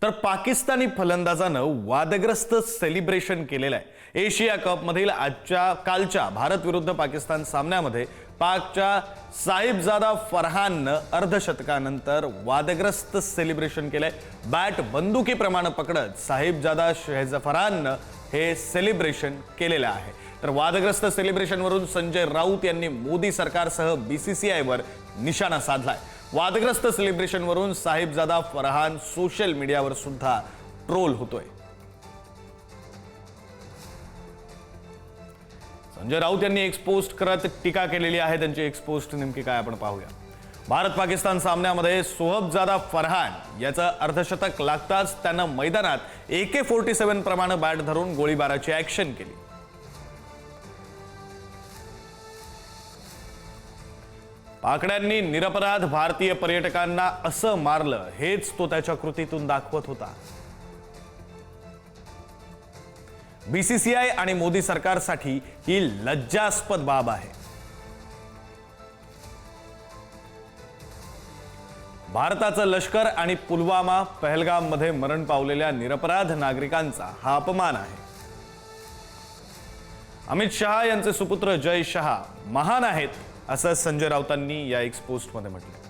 तर पाकिस्तानी फलंदाजानं वादग्रस्त सेलिब्रेशन केलेलं आहे। एशिया कप मधील कालच्या भारत विरुद्ध पाकिस्तान सामन्यामध्ये पाकच्या साहिबजादा फरहाननं अर्धशतकानंतर वादग्रस्त सेलिब्रेशन केलंय। बॅट बंदुकीप्रमाणे पकडत साहिबजादा फरहाननं हे सेलिब्रेशन केलेलं आहे। तर वादग्रस्त सेलिब्रेशनवरून संजय राऊत यांनी मोदी सरकारसह बीसीसीआयवर निशाणा साधलाय। वादग्रस्त सेलिब्रेशनवरून साहिबजादा फरहान सोशल मीडियावर सुद्धा ट्रोल होतोय। संजय राऊत यांनी एक्सपोस्ट करत टीका केलेली आहे। त्यांची एक्सपोस्ट नेमकी काय आपण पाहूया। भारत पाकिस्तान सामन्यामध्ये सोहबजादा फरहान याचं अर्धशतक लागताच त्यानं मैदानात AK-47 प्रमाणे बॅट धरून गोळीबाराची ऍक्शन केली। पाकड्यांनी निरपराध भारतीय पर्यटकांना असं मारलं हेच तो त्याच्या कृतीतून दाखवत होता। बीसीसीआय आणि मोदी सरकारसाठी ही लज्जास्पद बाब आहे। भारताचं लष्कर आणि पुलवामा पहलगाम मध्ये मरण पावलेल्या निरपराध नागरिकांचा हा अपमान आहे। अमित शहा यांचे सुपुत्र जय शहा महान आहेत असं संजय राऊतांनी या एक्सपोस्ट मध्ये म्हटलं।